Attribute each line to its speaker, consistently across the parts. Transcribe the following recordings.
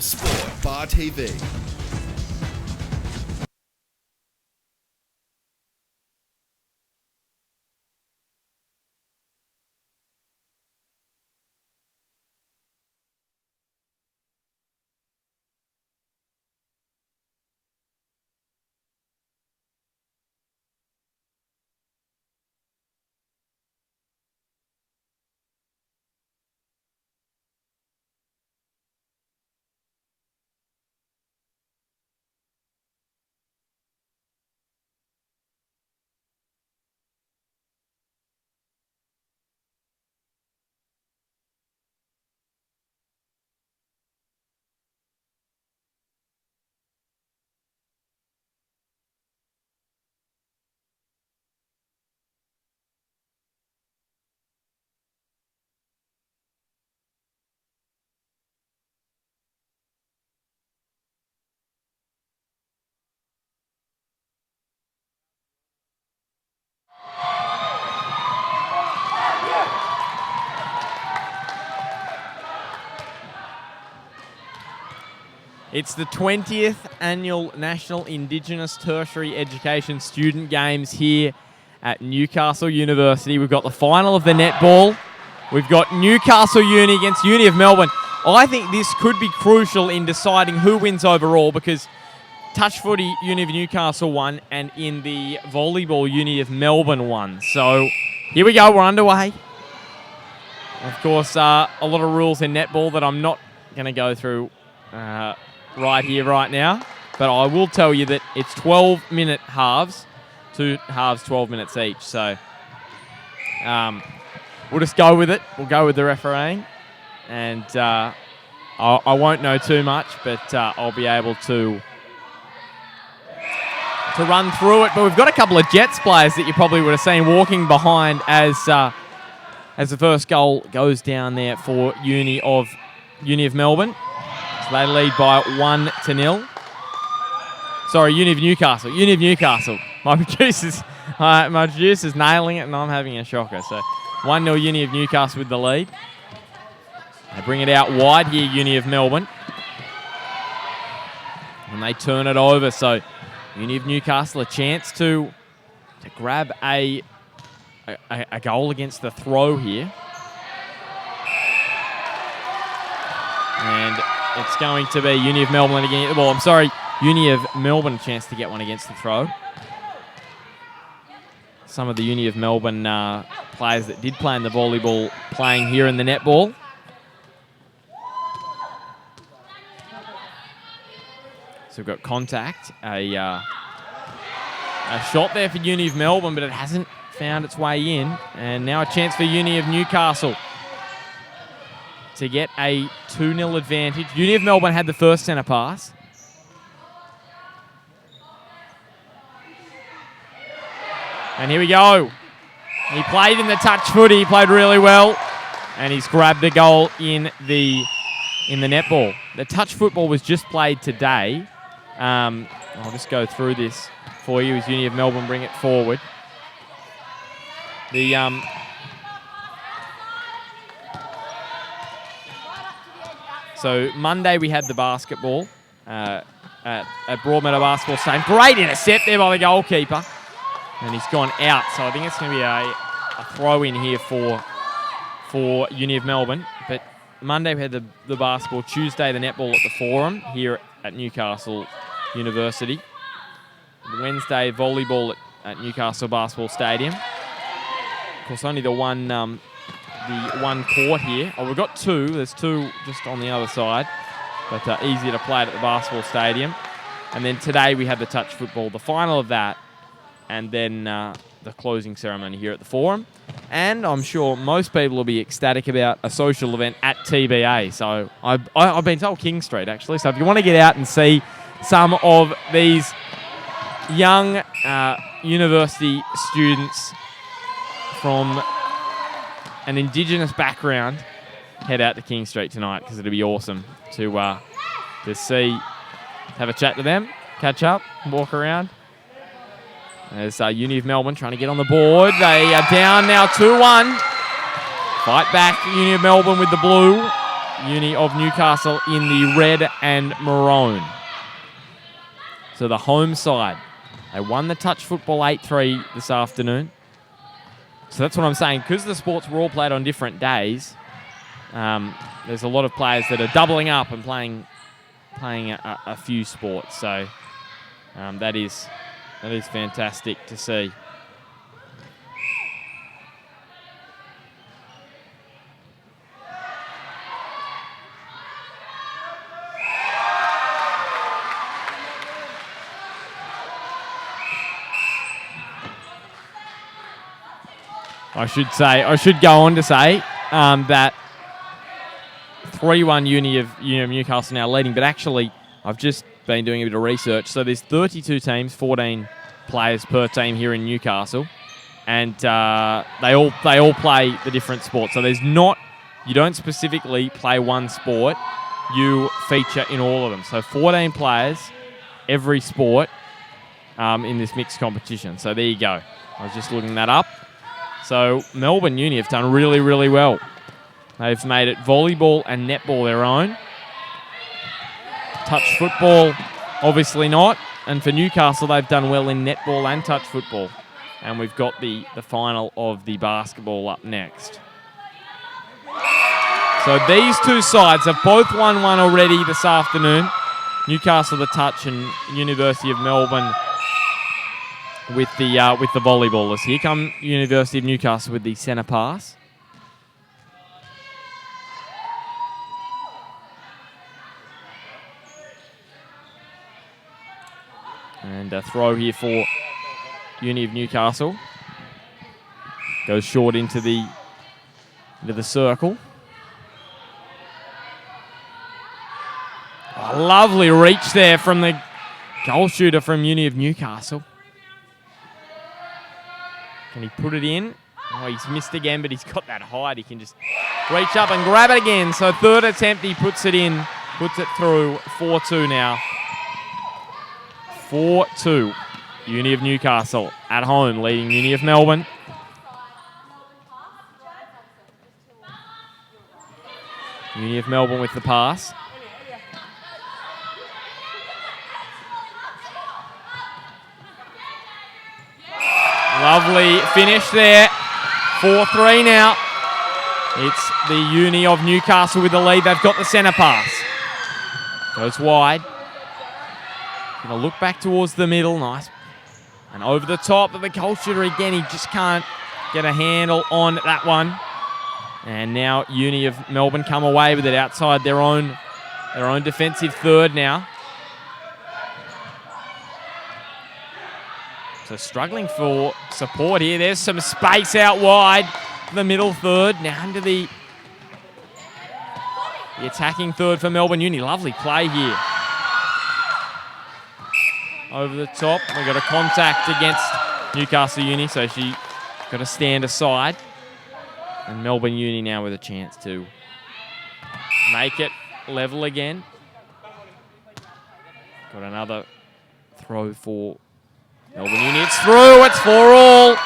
Speaker 1: Your Sport, Bar TV.
Speaker 2: It's the 20th Annual National Indigenous Tertiary Education Student Games here at Newcastle University. We've got the final of the netball. We've got Newcastle Uni against Uni of Melbourne. I think this could be crucial in deciding who wins overall because touch footy Uni of Newcastle won and in the volleyball Uni of Melbourne won. So here we go, we're underway. Of course, a lot of rules in netball that I'm not going to go through right here, right now. But I will tell you that it's 12-minute halves, 2 halves, 12 minutes each. So we'll just go with it. We'll go with the refereeing. And I won't know too much, but I'll be able to run through it. But we've got a couple of Jets players that you probably would have seen walking behind as the first goal goes down there for Uni of Melbourne. So they lead by 1-0. Sorry, Uni of Newcastle. Uni of Newcastle. My producer's nailing it, and I'm having a shocker. So 1-0 Uni of Newcastle with the lead. They bring it out wide here, Uni of Melbourne. And they turn it over. So Uni of Newcastle a chance to grab a goal against the throw here. And it's going to be Uni of Melbourne again. Well, I'm sorry, Uni of Melbourne a chance to get one against the throw. Some of the Uni of Melbourne players that did play in the volleyball playing here in the netball. So we've got contact. A shot there for Uni of Melbourne, but it hasn't found its way in. And now a chance for Uni of Newcastle to get a 2-0 advantage. Uni of Melbourne had the first centre pass. And here we go. He played in the touch footy. He played really well. And he's grabbed the goal in the netball. The touch football was just played today. I'll just go through this for you as Uni of Melbourne bring it forward. So Monday we had the basketball at Broadmeadow Basketball Stadium. Great intercept there by the goalkeeper. And he's gone out. So I think it's going to be a throw in here for Uni of Melbourne. But Monday we had the basketball. Tuesday the netball at the Forum here at Newcastle University. Wednesday volleyball at Newcastle Basketball Stadium. Of course, only the one court here. Oh, we've got two. There's two just on the other side, but easier to play it at the basketball stadium. And then today we have the touch football, the final of that, and then the closing ceremony here at the Forum. And I'm sure most people will be ecstatic about a social event at TBA. So I've been told King Street, actually. So if you want to get out and see some of these young university students from an Indigenous background, head out to King Street tonight because it'll be awesome to see, have a chat to them, catch up, walk around. There's Uni of Melbourne trying to get on the board. They are down now 2-1. Fight back, Uni of Melbourne with the blue. Uni of Newcastle in the red and maroon. So the home side. They won the touch football 8-3 this afternoon. So that's what I'm saying. Because the sports were all played on different days, there's a lot of players that are doubling up and playing a few sports. So that is fantastic to see. I should go on to say that 3-1 Uni of Newcastle now leading, but actually I've just been doing a bit of research. So there's 32 teams, 14 players per team here in Newcastle, and they all play the different sports. So you don't specifically play one sport, you feature in all of them. So 14 players, every sport in this mixed competition. So there you go. I was just looking that up. So Melbourne Uni have done really, really well. They've made it volleyball and netball their own. Touch football, obviously not. And for Newcastle, they've done well in netball and touch football. And we've got the final of the basketball up next. So these two sides have both won one already this afternoon. Newcastle the touch and University of Melbourne with the volleyballers. Here come University of Newcastle with the centre pass. And a throw here for Uni of Newcastle. Goes short into the circle. A lovely reach there from the goal shooter from Uni of Newcastle. Can he put it in? Oh, he's missed again, but he's got that height. He can just reach up and grab it again. So third attempt, he puts it in, puts it through. 4-2 now. 4-2. Uni of Newcastle at home, leading Uni of Melbourne. Uni of Melbourne with the pass. Lovely finish there. 4-3 now. It's the Uni of Newcastle with the lead. They've got the centre pass. Goes wide. Going to look back towards the middle. Nice. And over the top of the goal shooter again. He just can't get a handle on that one. And now Uni of Melbourne come away with it outside their own defensive third now. So struggling for support here. There's some space out wide for the middle third. Now into the attacking third for Melbourne Uni. Lovely play here. Over the top. We've got a contact against Newcastle Uni, so she got to stand aside. And Melbourne Uni now with a chance to make it level again. Got another throw for Melbourne Uni. It's through. It's 4-all.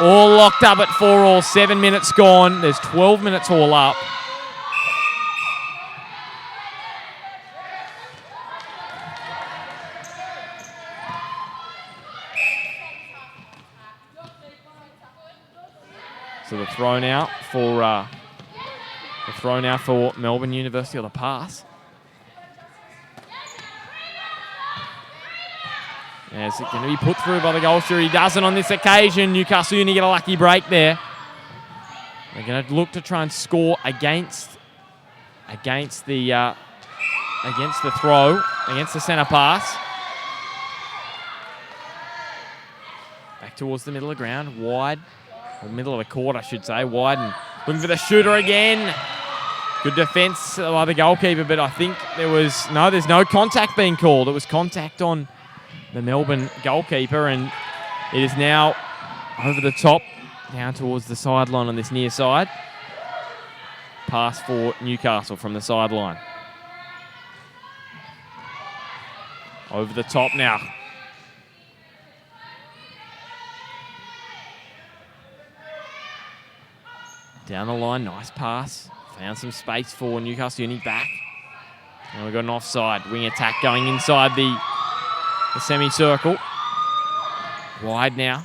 Speaker 2: All locked up at 4-all. 7 minutes gone. There's 12 minutes all up. So the throw now for Melbourne University on the pass. Yeah, is it going to be put through by the goal shooter? He doesn't on this occasion. Newcastle Uni get a lucky break there. They're going to look to try and score against the throw, against the centre pass. Back towards the middle of the ground, wide. Or middle of the court, I should say. Wide and looking for the shooter again. Good defence by the goalkeeper, but I think there's no contact being called. It was contact on the Melbourne goalkeeper, and it is now over the top, down towards the sideline on this near side. Pass for Newcastle from the sideline. Over the top now. Down the line, nice pass Found some space for Newcastle Uni back. And we've got an offside. Wing attack going inside the semicircle. Wide now.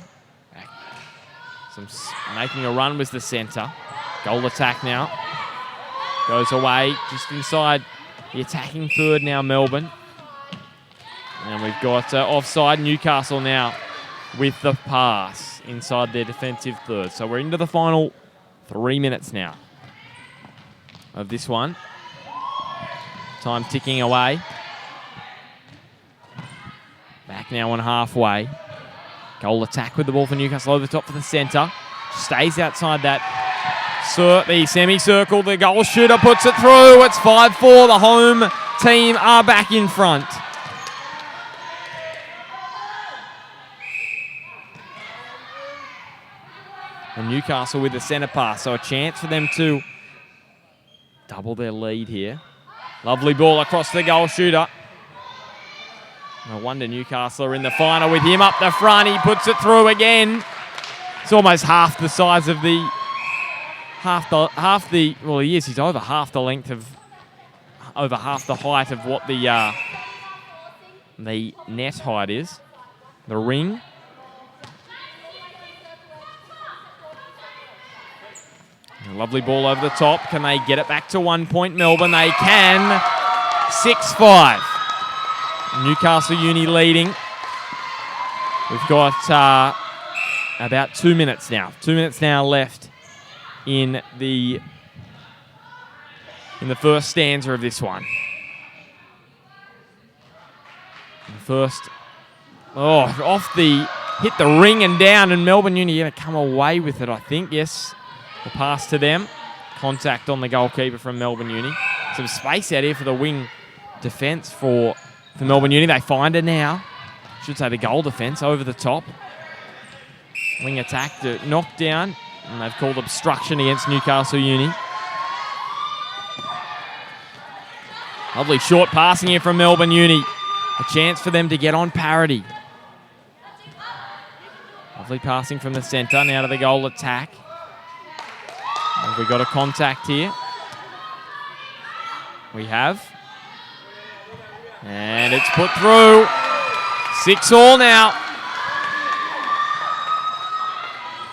Speaker 2: Making a run was the centre. Goal attack now. Goes away just inside the attacking third now, Melbourne. And we've got offside Newcastle now with the pass inside their defensive third. So we're into the final 3 minutes now of this one. Time ticking away. Back now on halfway. Goal attack with the ball for Newcastle over the top for the centre. Stays outside that. The semicircle, the goal shooter puts it through. It's 5-4. The home team are back in front. And Newcastle with the centre pass, so a chance for them to double their lead here. Lovely ball across the goal shooter. No wonder Newcastle are in the final with him up the front. He puts it through again. It's almost half the size of the well, he is. He's over half the length of, over half the height of what the net height is. The ring. A lovely ball over the top. Can they get it back to 1 point, Melbourne? They can. 6-5. Newcastle Uni leading. We've got about 2 minutes now. 2 minutes now left in the first stanza of this one. The first, hit the ring and down, and Melbourne Uni going to come away with it, I think. Yes, the pass to them. Contact on the goalkeeper from Melbourne Uni. Some space out here for the wing defence for Melbourne Uni. They find it now. Should say the goal defence over the top. Wing attack to knock down. And they've called obstruction against Newcastle Uni. Lovely short passing here from Melbourne Uni. A chance for them to get on parity. Lovely passing from the centre. Now to the goal attack. Have we got a contact here? We have. And it's put through. 6-6 now.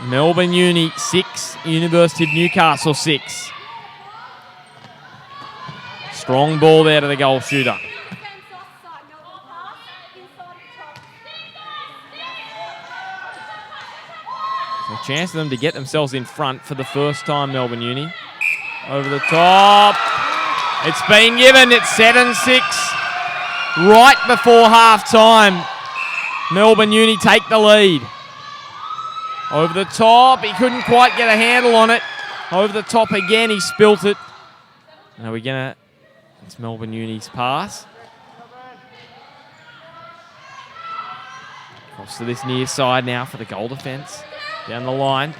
Speaker 2: Melbourne Uni 6, University of Newcastle 6. Strong ball there to the goal shooter. So a chance for them to get themselves in front for the first time, Melbourne Uni. Over the top. It's been given. It's 7-6. Right before half-time. Melbourne Uni take the lead. Over the top, he couldn't quite get a handle on it. Over the top again, he spilt it. Now we're gonna, it's Melbourne Uni's pass. Cross to this near side now for the goal defence. Down the line.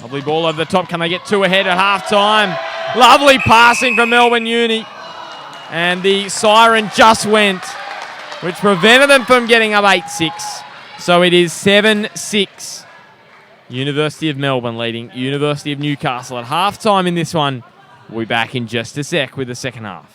Speaker 2: Lovely ball over the top. Can they get two ahead at half-time? Lovely passing from Melbourne Uni. And the siren just went, which prevented them from getting up 8-6. So it is 7-6. University of Melbourne leading University of Newcastle at half-time in this one. We'll be back in just a sec with the second half.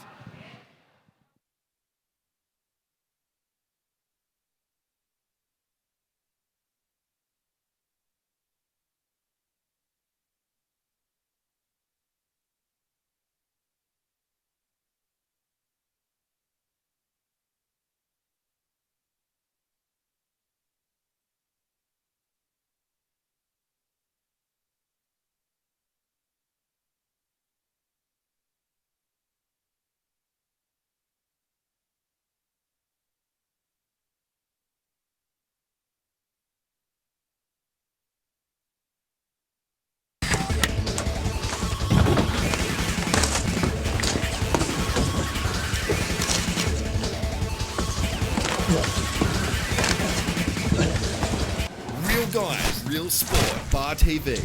Speaker 1: Real Guys, Real Sport, Bar TV.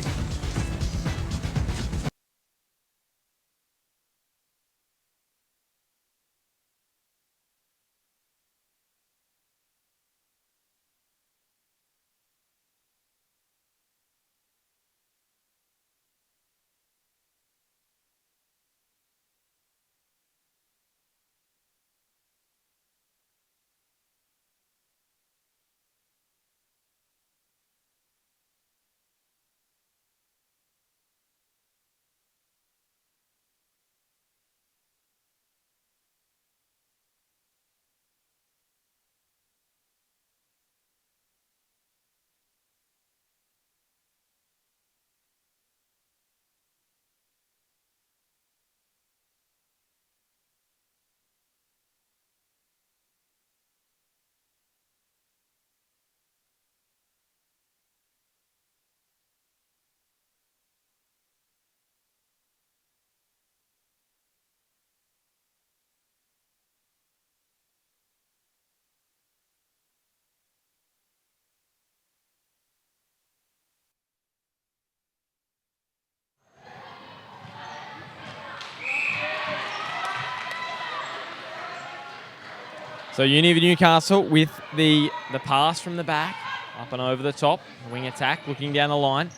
Speaker 2: So Uni of Newcastle with the pass from the back, up and over the top. Wing attack, looking down the line.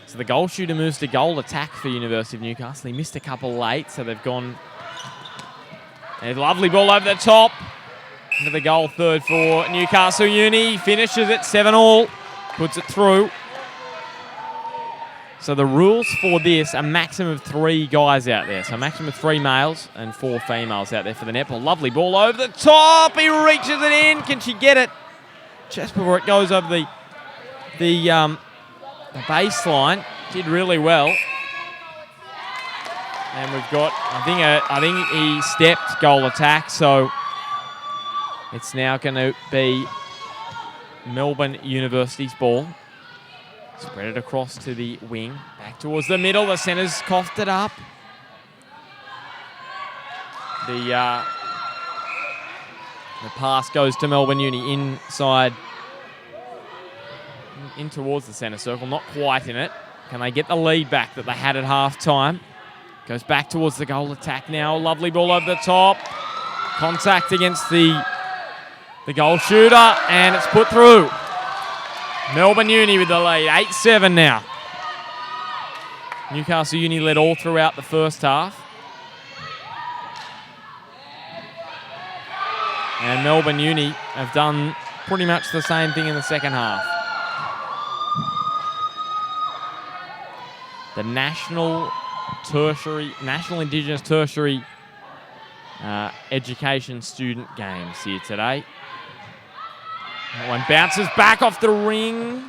Speaker 2: So the goal shooter moves to goal attack for University of Newcastle. He missed a couple late, so they've gone. A lovely ball over the top. Into the goal third for Newcastle Uni. Finishes it 7-all. Puts it through. So the rules for this, a maximum of 3 guys out there. So a maximum of 3 males and 4 females out there for the netball. Lovely ball over the top. He reaches it in. Can she get it? Just before it goes over the baseline. Did really well. And we've got, I think he stepped goal attack. So it's now going to be Melbourne University's ball. Spread it across to the wing. Back towards the middle. The centre's coughed it up. The pass goes to Melbourne Uni inside. In towards the centre circle. Not quite in it. Can they get the lead back that they had at half time? Goes back towards the goal attack now. Lovely ball over the top. Contact against the goal shooter. And it's put through. Melbourne Uni with the lead, 8-7 now. Newcastle Uni led all throughout the first half. And Melbourne Uni have done pretty much the same thing in the second half. The National Indigenous Tertiary Education Student Games here today. That one bounces back off the ring.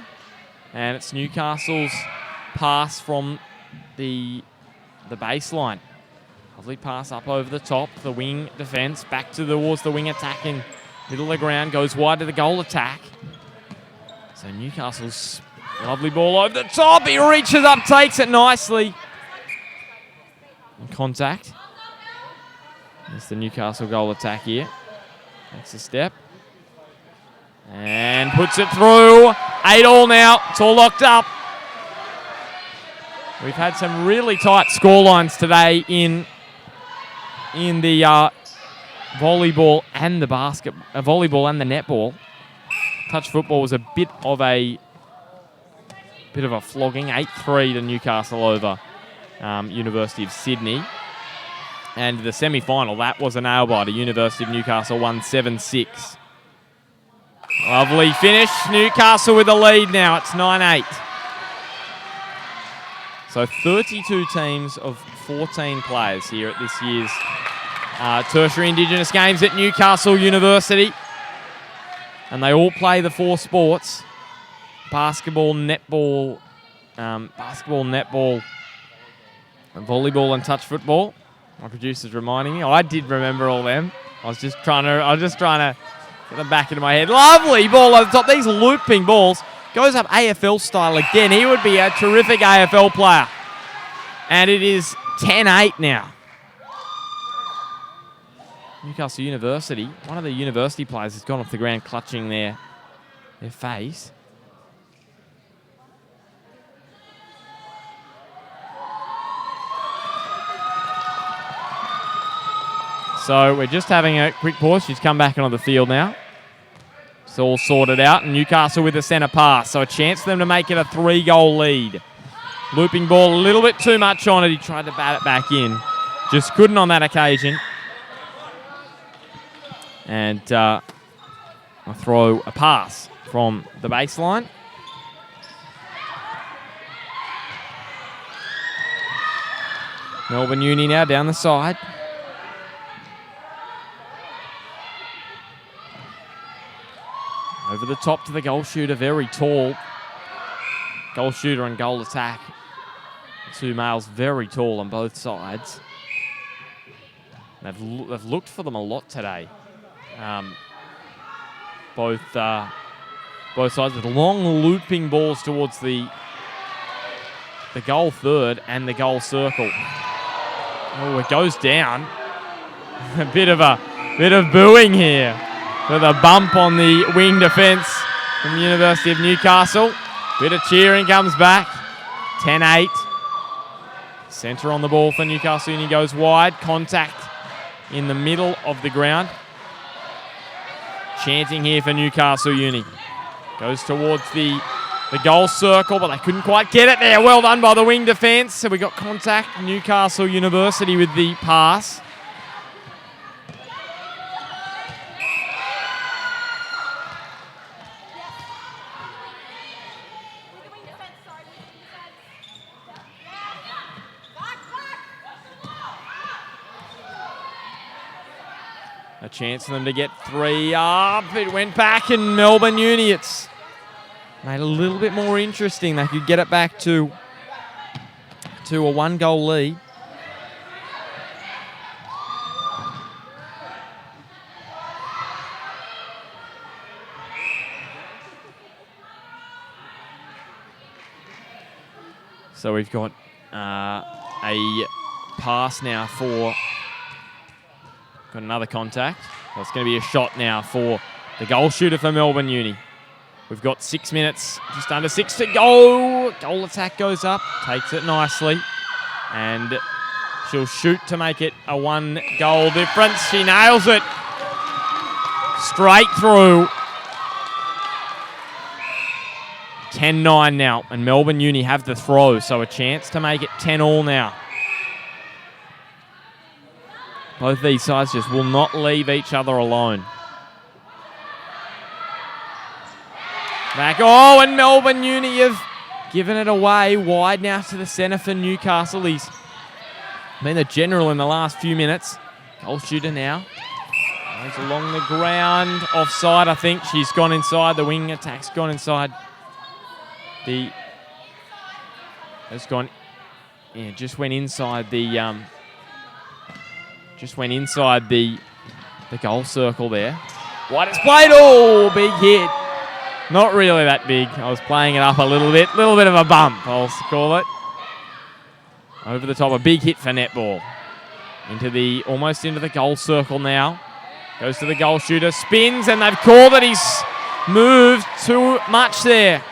Speaker 2: And it's Newcastle's pass from the baseline. Lovely pass up over the top. The wing defence back towards the wing attack in middle of the ground. Goes wide to the goal attack. So Newcastle's lovely ball over the top. He reaches up, takes it nicely. In contact. There's the Newcastle goal attack here. Takes a step. And puts it through. 8-all now. It's all locked up. We've had some really tight scorelines today in the volleyball and the volleyball and the netball. Touch football was a bit of a flogging. 8-3 to Newcastle over University of Sydney. And the semi-final, that was a nail-biter. University of Newcastle won 7-6. Lovely finish. Newcastle with the lead now. It's 9-8. So 32 teams of 14 players here at this year's Tertiary Indigenous Games at Newcastle University. And they all play the 4 sports. Basketball, netball, volleyball and touch football. My producer's reminding me. I did remember all them. I was just trying to get them back into my head. Lovely ball over the top. These looping balls. Goes up AFL style again. He would be a terrific AFL player. And it is 10-8 now. Newcastle University. One of the university players has gone off the ground clutching their face. So we're just having a quick pause. She's come back onto the field now. It's all sorted out. And Newcastle with the centre pass. So a chance for them to make it a 3-goal lead. Looping ball a little bit too much on it. He tried to bat it back in. Just couldn't on that occasion. And a pass from the baseline. Melbourne Uni now down the side. Over the top to the goal shooter, very tall. Goal shooter and goal attack. 2 males very tall on both sides. They've looked for them a lot today. Both sides with long looping balls towards the goal third and the goal circle. Oh, it goes down. A bit of booing here. With a bump on the wing defence from the University of Newcastle. Bit of cheering comes back. 10-8. Centre on the ball for Newcastle Uni goes wide. Contact in the middle of the ground. chanting here for Newcastle Uni. Goes towards the goal circle, but they couldn't quite get it there. Well done by the wing defence. So we got contact. Newcastle University with the pass. A chance for them to get 3 up. It went back, and Melbourne Uni, it's made a little bit more interesting. They could get it back to a 1-goal lead. So we've got a pass now for... Got another contact. That's going to be a shot now for the goal shooter for Melbourne Uni. We've got 6 minutes, just under 6 to go. Goal attack goes up, takes it nicely. And she'll shoot to make it a 1-goal difference. She nails it. Straight through. 10-9 now, and Melbourne Uni have the throw, so a chance to make it 10-all now. Both these sides just will not leave each other alone. Back, and Melbourne Uni have given it away wide now to the centre for Newcastle. He's been the general in the last few minutes. Goal shooter now. Goes along the ground, offside I think. She's gone inside, the wing attack's gone inside. Just went inside the... Just went inside the goal circle there. Wide it's played. Oh, big hit. Not really that big. I was playing it up a little bit of a bump, I'll call it. Over the top, a big hit for netball. Almost into the goal circle now. Goes to the goal shooter, spins, and they've called it. He's moved too much there.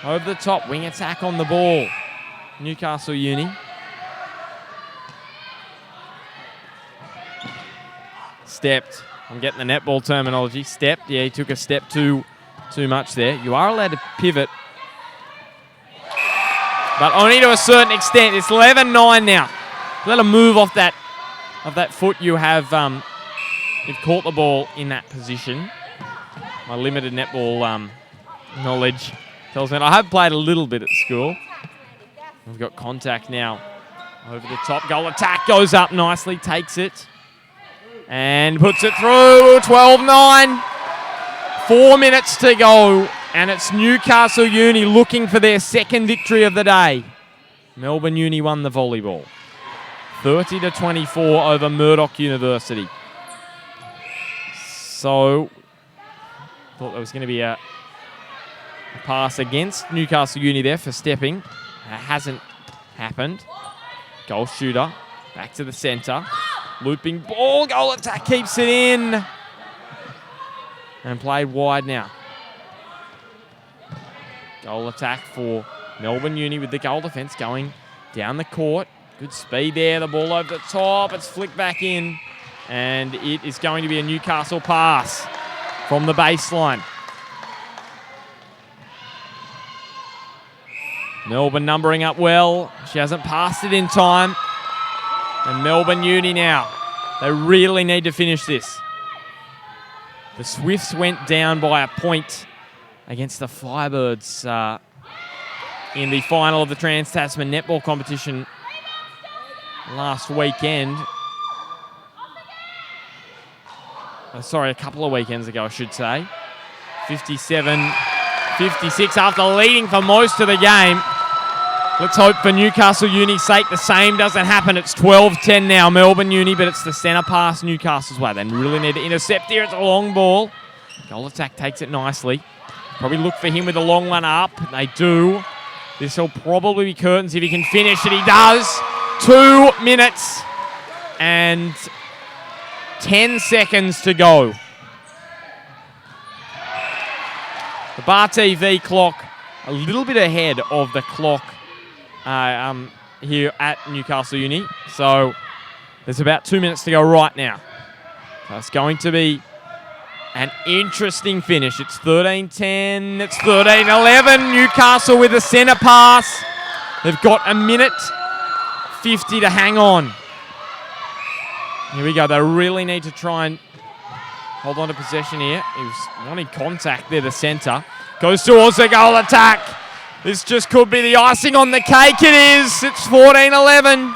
Speaker 2: Over the top, wing attack on the ball. Newcastle Uni. Stepped. I'm getting the netball terminology. Stepped. Yeah, he took a step too much there. You are allowed to pivot, but only to a certain extent. It's 11-9 now. Let him move off that foot. You have you've caught the ball in that position. My limited netball knowledge tells me. I have played a little bit at school. We've got contact now. Over the top, goal attack goes up nicely, takes it. And puts it through, 12-9. 4 minutes to go, and it's Newcastle Uni looking for their second victory of the day. Melbourne Uni won the volleyball. 30-24 over Murdoch University. So, thought there was going to be a pass against Newcastle Uni there for stepping. It hasn't happened. Goal shooter, back to the centre. Looping ball, goal attack keeps it in. And played wide now. Goal attack for Melbourne Uni with the goal defence going down the court. Good speed there, the ball over the top. It's flicked back in. And it is going to be a Newcastle pass from the baseline. Melbourne numbering up well. She hasn't passed it in time. And Melbourne Uni now, they really need to finish this. The Swifts went down by a point against the Firebirds in the final of the Trans-Tasman netball competition last weekend. A couple of weekends ago, I should say. 57-56 after leading for most of the game. Let's hope for Newcastle Uni's sake the same doesn't happen. It's 12-10 now, Melbourne Uni, but it's the centre pass Newcastle's way. They really need to intercept here. It's a long ball. Goal attack takes it nicely. Probably look for him with a long one up. They do. This will probably be curtains if he can finish it. He does. 2 minutes and 10 seconds to go. The Bar TV clock a little bit ahead of the clock here at Newcastle Uni. So there's about 2 minutes to go right now. So it's going to be an interesting finish. It's 13-10. It's 13-11. Newcastle with a centre pass. They've got a minute 50 to hang on. Here we go. They really need to try and hold on to possession here. He was wanting contact there, the centre. Goes towards the goal attack. This just could be the icing on the cake. It is. It's 14-11.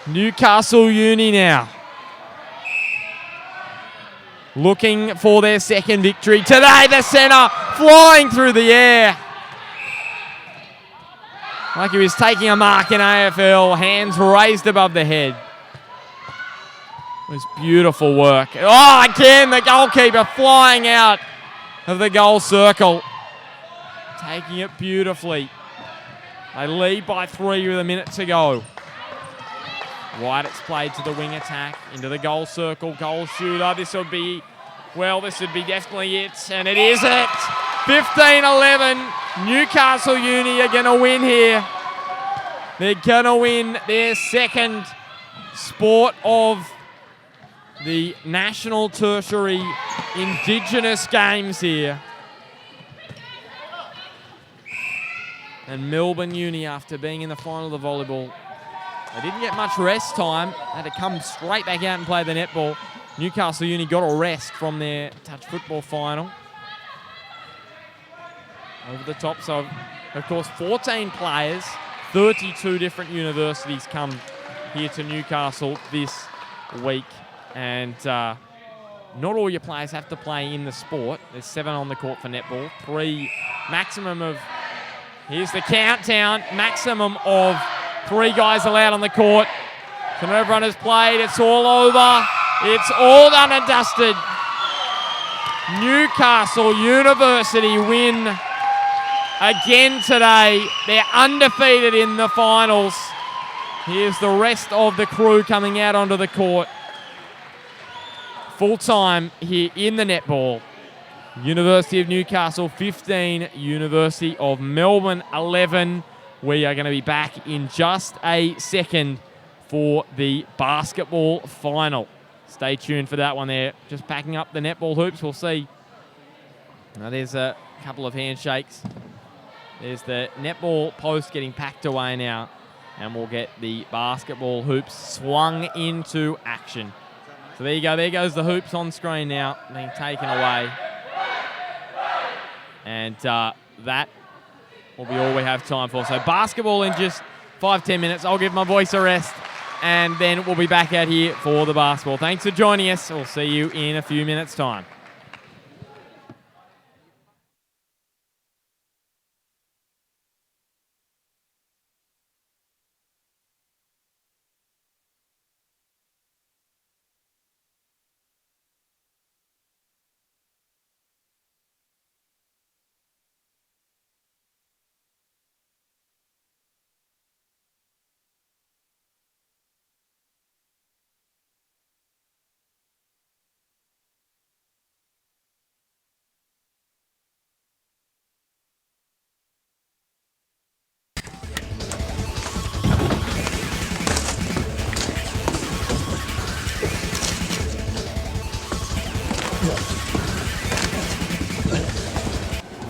Speaker 2: Newcastle Uni now, looking for their second victory today. The centre flying through the air. Like he was taking a mark in AFL, hands raised above the head. It was beautiful work. Oh, again, the goalkeeper flying out of the goal circle. Taking it beautifully. They lead by 3 with a minute to go. Right, it's played to the wing attack, into the goal circle, goal shooter. This would be definitely it, and it is it. 15-11, Newcastle Uni are going to win here. They're going to win their second sport of the National Tertiary Indigenous Games here. And Melbourne Uni, after being in the final of the volleyball, they didn't get much rest time. They had to come straight back out and play the netball. Newcastle Uni got a rest from their touch football final. Over the top. So, of course, 14 players, 32 different universities come here to Newcastle this week. And not all your players have to play in the sport. There's 7 on the court for netball. 3 maximum of, here's the countdown, maximum of 3 guys allowed on the court. So everyone has played. It's all over. It's all done and dusted. Newcastle University win again today. They're undefeated in the finals. Here's the rest of the crew coming out onto the court. Full time here in the netball. University of Newcastle 15, University of Melbourne 11. We are going to be back in just a second for the basketball final. Stay tuned for that one there. Just packing up the netball hoops. We'll see. Now there's a couple of handshakes. There's the netball post getting packed away now. And we'll get the basketball hoops swung into action. So there you go. There goes the hoops on screen now, being taken away. And that will be all we have time for. So basketball in just 5-10 minutes. I'll give my voice a rest, and then we'll be back out here for the basketball. Thanks for joining us. We'll see you in a few minutes' time.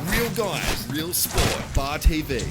Speaker 1: Real guys, real sport. Bar TV.